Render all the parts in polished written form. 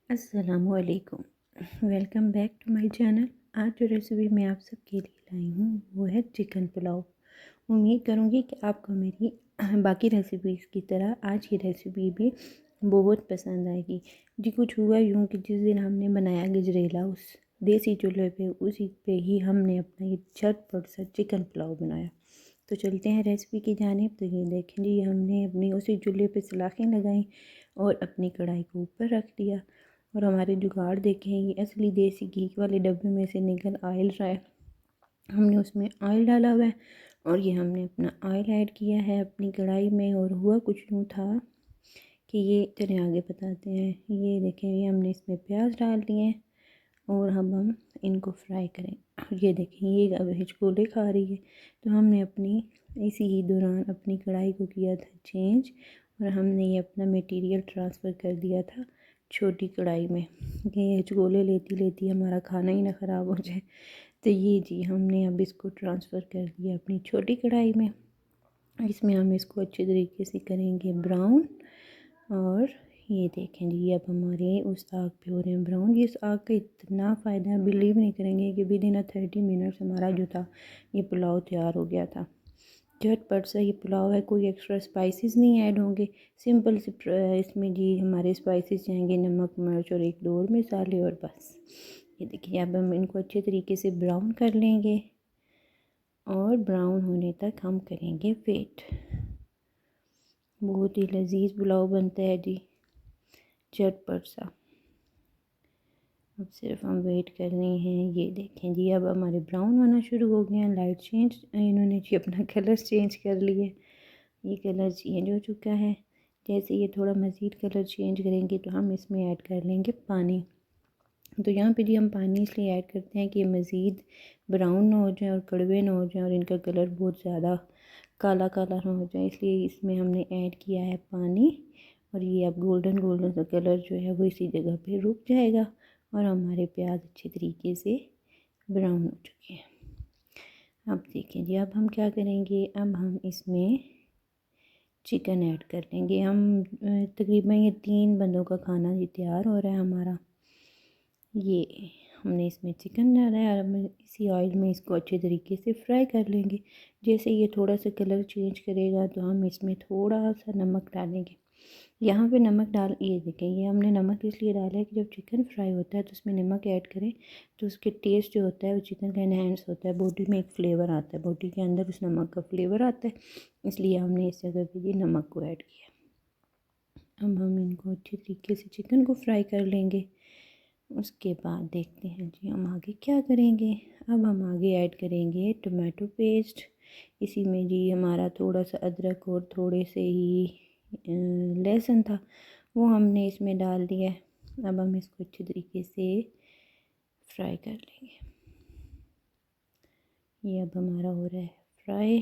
अस्सलामुअलैकुम। Welcome back to my channel. आज जो रेसिपी मैं आप सबके लिए लाई हूँ वो है चिकन पुलाव। उम्मीद करूँगी कि आपको मेरी बाकी रेसिपीज़ की तरह आज की रेसिपी भी बहुत पसंद आएगी। जी कुछ हुआ यूँ कि जिस दिन हमने बनाया गजरेला उस देसी चूल्हे पे उसी पे ही हमने अपना ये झटपट सा चिकन पुलाव बनाया। तो चलते हैं रेसिपी की जानिब। तो ये देखें जी, हमने अपनी उसी चूल्हे पे सलाखें लगाई और अपनी कढ़ाई को ऊपर रख दिया और हमारे जुगाड़ देखें, ये असली देसी घी वाले डब्बे में से निकल आयल रहा है। हमने उसमें ऑयल डाला हुआ है और ये हमने अपना ऑयल ऐड किया है अपनी कढ़ाई में। और हुआ कुछ यूँ था कि ये चले आगे बताते हैं। ये देखें, ये हमने इसमें प्याज डाल दिए हैं और हम इनको फ्राई करें। और ये देखें, ये अब हिचकोले खा रही है। तो हमने अपनी इसी ही दौरान अपनी कढ़ाई को किया था चेंज और हमने ये अपना मटेरियल ट्रांसफ़र कर दिया था छोटी कढ़ाई में। ये हिचकोले लेती लेती हमारा खाना ही ना ख़राब हो जाए। तो ये जी हमने अब इसको ट्रांसफ़र कर दिया अपनी छोटी कढ़ाई में। इसमें हम इसको अच्छे तरीके से करेंगे ब्राउन। और ये देखें जी, अब हमारे उस आग पे हो रहे हैं ब्राउन। ये इस आग का इतना फ़ायदा है, बिलीव नहीं करेंगे कि विद इन 30 मिनट्स हमारा जो था ये पुलाव तैयार हो गया था। झटपट सा ये पुलाव है, कोई एक्स्ट्रा स्पाइसेस नहीं ऐड होंगे। सिंपल से इसमें जी हमारे स्पाइसेस जाएंगे, नमक मिर्च और एक दो और मसाले और बस। ये देखिए, अब हम इनको अच्छे तरीके से ब्राउन कर लेंगे और ब्राउन होने तक हम करेंगे वेट। बहुत ही लजीज पुलाव बनता है जी, झटपट सा। अब सिर्फ हम वेट करने हैं। ये देखें जी, अब हमारे ब्राउन होना शुरू हो गए हैं, लाइट चेंज, इन्होंने जी अपना कलर चेंज कर लिए। ये कलर चेंज हो चुका है। जैसे ये थोड़ा मज़ीद कलर चेंज करेंगे तो हम इसमें ऐड कर लेंगे पानी। तो यहाँ पे जी हम पानी इसलिए ऐड करते हैं कि ये मज़ीद ब्राउन ना हो जाए और कड़वे ना हो जाए और इनका कलर बहुत ज़्यादा काला काला ना हो जाए, इसलिए इसमें हमने ऐड किया है पानी। और ये अब गोल्डन गोल्डन सा कलर जो है वो इसी जगह पे रुक जाएगा और हमारे प्याज अच्छे तरीके से ब्राउन हो चुके हैं। अब देखें जी, अब हम क्या करेंगे, अब हम इसमें चिकन ऐड कर लेंगे। हम तकरीबन ये 3 बंदों का खाना ये तैयार हो रहा है हमारा। ये हमने इसमें चिकन डाला है और हम इसी ऑयल में इसको अच्छे तरीके से फ्राई कर लेंगे। जैसे ये थोड़ा सा कलर चेंज करेगा तो हम इसमें थोड़ा सा नमक डालेंगे। यहाँ पे नमक डाल, ये देखें, ये हमने नमक इसलिए डाला है कि जब चिकन फ्राई होता है तो उसमें नमक ऐड करें तो उसके टेस्ट जो होता है वो चिकन का इन्हेंस होता है, बॉडी में एक फ़्लेवर आता है, बॉडी के अंदर उस नमक का फ्लेवर आता है, इसलिए हमने इस जगह पे ये नमक को ऐड किया। अब हम इनको अच्छे तरीके से चिकन को फ्राई कर लेंगे। उसके बाद देखते हैं जी हम आगे क्या करेंगे। अब हम आगे ऐड करेंगे टमाटो पेस्ट। इसी में जी हमारा थोड़ा सा अदरक और थोड़े से ही लहसुन था, वो हमने इसमें डाल दिया है। अब हम इसको अच्छे तरीके से फ्राई कर लेंगे। ये अब हमारा हो रहा है फ्राई।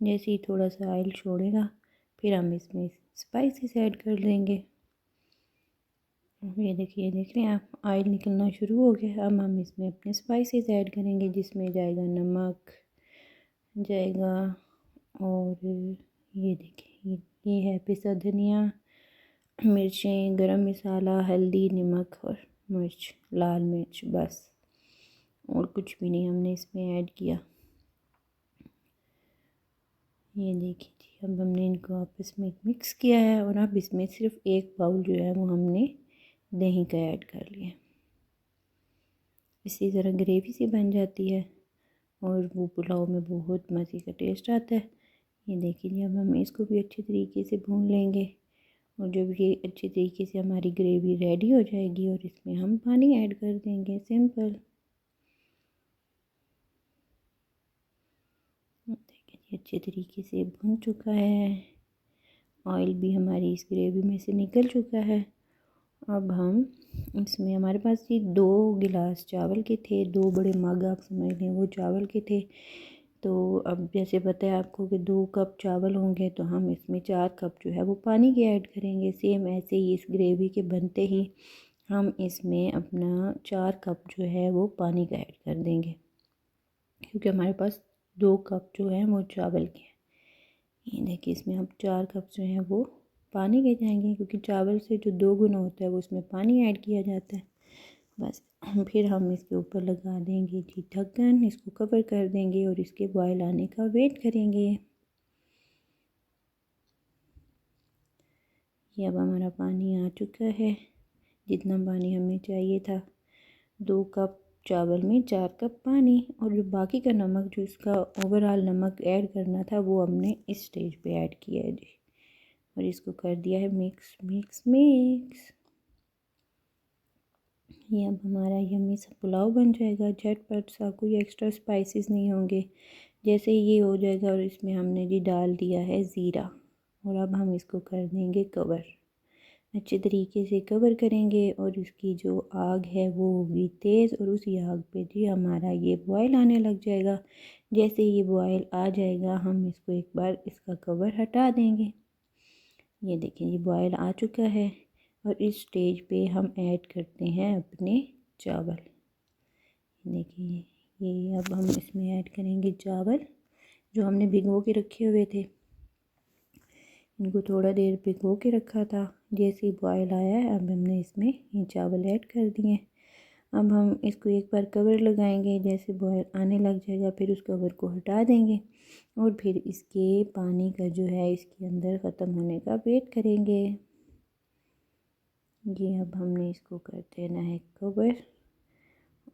जैसे ही थोड़ा सा ऑयल छोड़ेगा फिर हम इसमें स्पाइसेस ऐड कर देंगे। ये देखिए, देख रहे हैं आप, ऑयल निकलना शुरू हो गया। अब हम इसमें अपने स्पाइसेस ऐड करेंगे, जिसमें जाएगा नमक जाएगा और ये देखिए, ये है पिसा धनिया, मिर्चें, गरम मसाला, हल्दी, नमक और मिर्च, लाल मिर्च, बस और कुछ भी नहीं हमने इसमें ऐड किया। ये देखिए जी, अब हमने इनको आपस में मिक्स किया है और अब इसमें सिर्फ एक बाउल जो है वो हमने दही का ऐड कर लिया। इसी तरह ग्रेवी सी बन जाती है और वो पुलाव में बहुत मज़े का टेस्ट आता है। ये देखिए, अब हम इसको भी अच्छे तरीके से भून लेंगे और जब ये अच्छे तरीके से हमारी ग्रेवी रेडी हो जाएगी और इसमें हम पानी ऐड कर देंगे, सिंपल। देखिए ये अच्छे तरीके से भुन चुका है, ऑयल भी हमारी इस ग्रेवी में से निकल चुका है। अब हम इसमें, हमारे पास ये 2 गिलास चावल के थे, 2 बड़े मग आप समझ लें वो चावल के थे। तो अब जैसे पता है आपको कि 2 कप चावल होंगे तो हम इसमें 4 कप जो है वो पानी के ऐड करेंगे। सेम ऐसे ही इस ग्रेवी के बनते ही हम इसमें अपना 4 कप जो है वो पानी का ऐड कर देंगे, क्योंकि हमारे पास 2 कप जो है वो चावल के हैं। ये देखिए, इसमें हम 4 कप जो है वो पानी के जाएंगे, क्योंकि चावल से जो 2 गुना होता है वो उसमें पानी ऐड किया जाता है। बस फिर हम इसके ऊपर लगा देंगे जी ढक्कन, इसको कवर कर देंगे और इसके बॉयल आने का वेट करेंगे। ये अब हमारा पानी आ चुका है, जितना पानी हमें चाहिए था। 2 कप चावल में 4 कप पानी, और जो बाकी का नमक, जो इसका ओवरऑल नमक ऐड करना था, वो हमने इस स्टेज पे ऐड किया है जी। और इसको कर दिया है मिक्स मिक्स मिक्स। ये अब हमारा यम्मी सा पुलाव बन जाएगा, झटपट सा, कोई एक्स्ट्रा स्पाइसेस नहीं होंगे। जैसे ये हो जाएगा, और इसमें हमने जी डाल दिया है ज़ीरा, और अब हम इसको कर देंगे कवर, अच्छे तरीके से कवर करेंगे। और इसकी जो आग है वो होगी तेज़, और उसी आग पे जी हमारा ये बॉयल आने लग जाएगा। जैसे ये बॉयल आ जाएगा, हम इसको एक बार इसका कवर हटा देंगे। ये देखें, ये बॉयल आ चुका है, और इस स्टेज पे हम ऐड करते हैं अपने चावल। देखिए, ये अब हम इसमें ऐड करेंगे चावल जो हमने भिगो के रखे हुए थे। इनको थोड़ा देर भिगो के रखा था, जैसे ही बॉयल आया है अब हमने इसमें ये चावल ऐड कर दिए। अब हम इसको एक बार कवर लगाएंगे, जैसे बॉयल आने लग जाएगा फिर उस कवर को हटा देंगे, और फिर इसके पानी का जो है इसके अंदर ख़त्म होने का वेट करेंगे। ये अब हमने इसको कर देना है कवर,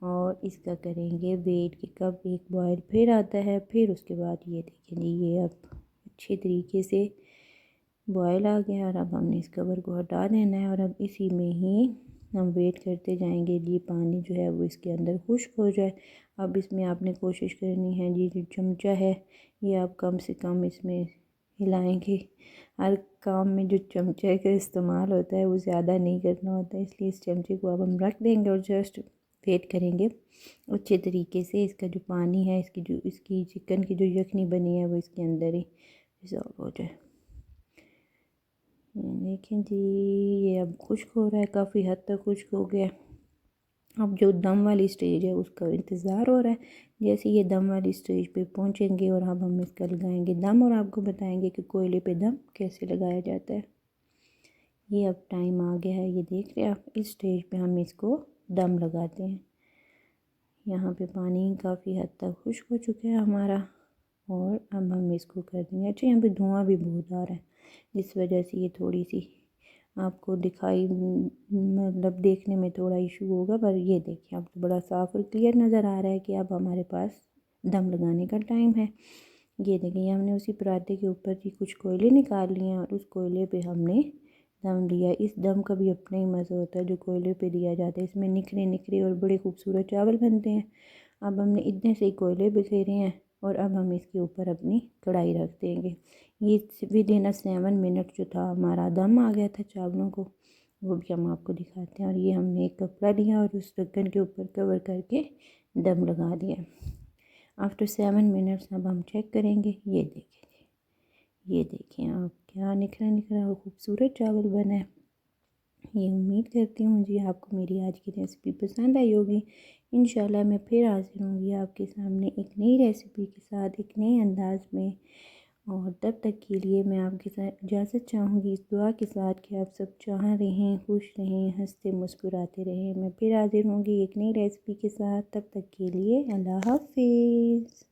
और इसका करेंगे वेट कि कब एक बॉयल फिर आता है। फिर उसके बाद ये देखेंगे, ये अब अच्छे तरीके से बॉयल आ गया, और अब हमने इस कवर को हटा देना है, और अब इसी में ही हम वेट करते जाएंगे जी पानी जो है वो इसके अंदर खुश्क हो जाए। अब इसमें आपने कोशिश करनी है जी, जो चमचा है ये आप कम से कम इसमें हिलाएंगे। हर काम में जो चमचे का इस्तेमाल होता है वो ज़्यादा नहीं करना होता है, इसलिए इस चमचे को अब हम रख देंगे और जस्ट वेट करेंगे अच्छे तरीके से। इसका जो पानी है, इसकी चिकन की जो यखनी बनी है वो इसके अंदर ही रिजॉल्व हो जाए। देखें जी, ये अब खुश्क हो रहा है, काफ़ी हद तक खुश्क हो गया। अब जो दम वाली स्टेज है उसका इंतज़ार हो रहा है। जैसे ये दम वाली स्टेज पे पहुंचेंगे, और अब हम इसका लगाएंगे दम, और आपको बताएंगे कि कोयले पे दम कैसे लगाया जाता है। ये अब टाइम आ गया है, ये देख रहे हैं आप, इस स्टेज पे हम इसको दम लगाते हैं। यहाँ पे पानी काफ़ी हद तक खुश्क हो चुका है हमारा, और अब हम इसको कर देंगे। अच्छा, यहाँ पे धुआं भी बहुत आ रहा है, जिस वजह से ये थोड़ी सी आपको दिखाई, मतलब देखने में थोड़ा इशू होगा, पर ये देखिए अब तो बड़ा साफ़ और क्लियर नज़र आ रहा है कि अब हमारे पास दम लगाने का टाइम है। ये देखिए, हमने उसी पराठे के ऊपर जी कुछ कोयले निकाल लिए हैं, और उस कोयले पे हमने दम दिया। इस दम का भी अपना ही मज़ा होता है जो कोयले पे दिया जाता है, इसमें निखरे निखरे और बड़े खूबसूरत चावल बनते हैं। अब हमने इतने से कोयले बिखेरे हैं, और अब हम इसके ऊपर अपनी कढ़ाई रख देंगे। ये विद इन 7 मिनट जो था हमारा दम आ गया था चावलों को, वो भी हम आपको दिखाते हैं। और ये हमने एक कपड़ा लिया और उस ढक्कन के ऊपर कवर करके दम लगा दिया। आफ्टर 7 मिनट्स अब हम चेक करेंगे। ये देखिए, ये देखिए आप, क्या निखरा निखरा और खूबसूरत चावल बना है। ये उम्मीद करती हूँ जी आपको मेरी आज की रेसिपी पसंद आई होगी। इंशाल्लाह मैं फिर हाजिर होंगी आपके सामने एक नई रेसिपी के साथ, एक नए अंदाज में। और तब तक के लिए मैं आपके साथ इजाज़त चाहूँगी इस दुआ के साथ कि आप सब जहाँ रहें, खुश रहें, हंसते मुस्कुराते रहें। मैं फिर हाजिर होंगी एक नई रेसिपी के साथ, तब तक के लिए अल्लाह हाफिज़।